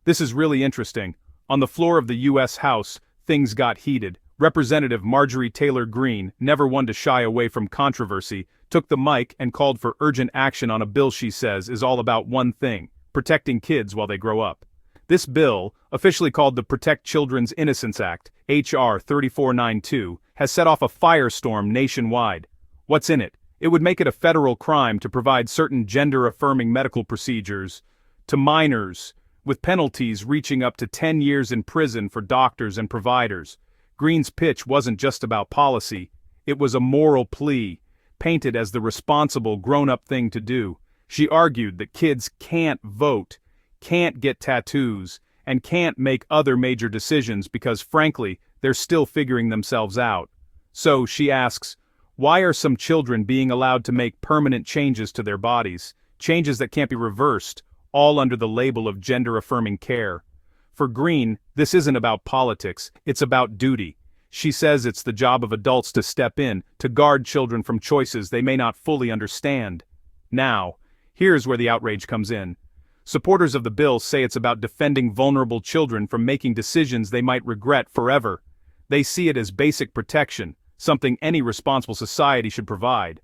This is really interesting. On the floor of the U.S. House, things got heated. Representative Marjorie Taylor Greene, never one to shy away from controversy, took the mic and called for urgent action on a bill she says is all about one thing: protecting kids while they grow up. This bill, officially called the Protect Children's Innocence Act, H.R. 3492, has set off a firestorm nationwide. What's in it? It would make it a federal crime to provide certain gender-affirming medical procedures to minors, with penalties reaching up to 10 years in prison for doctors and providers. Greene's pitch wasn't just about policy, it was a moral plea, painted as the responsible grown-up thing to do. She argued that kids can't vote, can't get tattoos, and can't make other major decisions because, frankly, they're still figuring themselves out. So, she asks, why are some children being allowed to make permanent changes to their bodies, changes that can't be reversed, all under the label of gender-affirming care? For Greene, this isn't about politics, it's about duty. She says it's the job of adults to step in, to guard children from choices they may not fully understand. Now, here's where the outrage comes in. Supporters of the bill say it's about defending vulnerable children from making decisions they might regret forever. They see it as basic protection, something any responsible society should provide.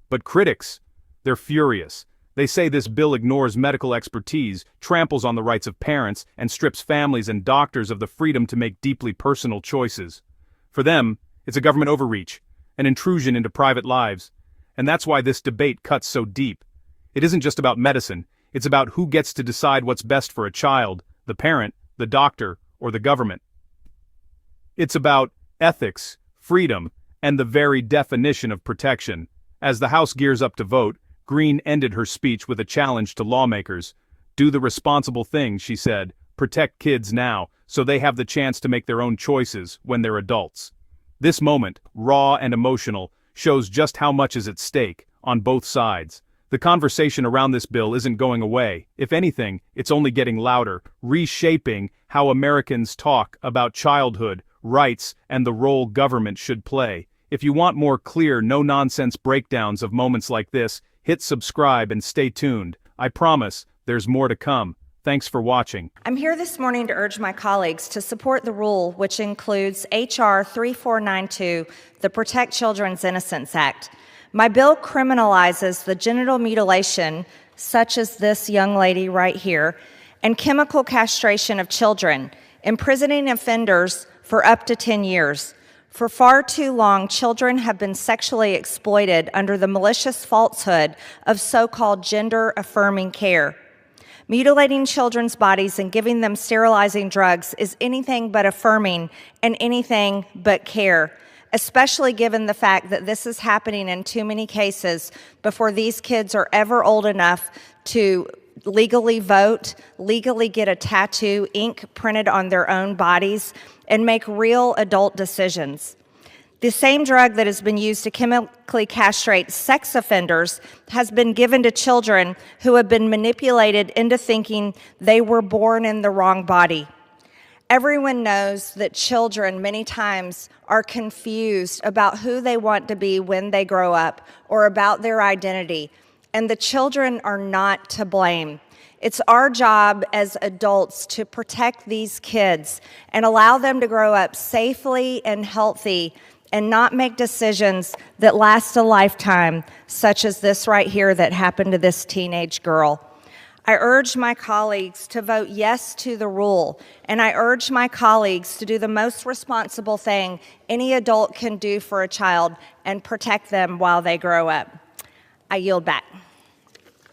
But critics, they're furious. They say this bill ignores medical expertise, tramples on the rights of parents, and strips families and doctors of the freedom to make deeply personal choices. For them, it's a government overreach, an intrusion into private lives. And that's why this debate cuts so deep. It isn't just about medicine, it's about who gets to decide what's best for a child, the parent, the doctor, or the government. It's about ethics, freedom, and the very definition of protection. As the House gears up to vote, Greene ended her speech with a challenge to lawmakers. Do the responsible thing, she said. Protect kids now, so they have the chance to make their own choices when they're adults. This moment, raw and emotional, shows just how much is at stake, on both sides. The conversation around this bill isn't going away. If anything, it's only getting louder, reshaping how Americans talk about childhood, rights, and the role government should play. If you want more clear, no-nonsense breakdowns of moments like this, hit subscribe and stay tuned. I promise, there's more to come. Thanks for watching. I'm here this morning to urge my colleagues to support the rule, which includes H.R. 3492, the Protect Children's Innocence Act. My bill criminalizes the genital mutilation, such as this young lady right here, and chemical castration of children, imprisoning offenders for up to 10 years. For far too long, children have been sexually exploited under the malicious falsehood of so-called gender-affirming care. Mutilating children's bodies and giving them sterilizing drugs is anything but affirming and anything but care, especially given the fact that this is happening in too many cases before these kids are ever old enough to legally vote, legally get a tattoo, ink printed on their own bodies, and make real adult decisions. The same drug that has been used to chemically castrate sex offenders has been given to children who have been manipulated into thinking they were born in the wrong body. Everyone knows that children many times are confused about who they want to be when they grow up or about their identity, and the children are not to blame. It's our job as adults to protect these kids and allow them to grow up safely and healthy and not make decisions that last a lifetime, such as this right here that happened to this teenage girl. I urge my colleagues to vote yes to the rule, and I urge my colleagues to do the most responsible thing any adult can do for a child and protect them while they grow up. I yield back.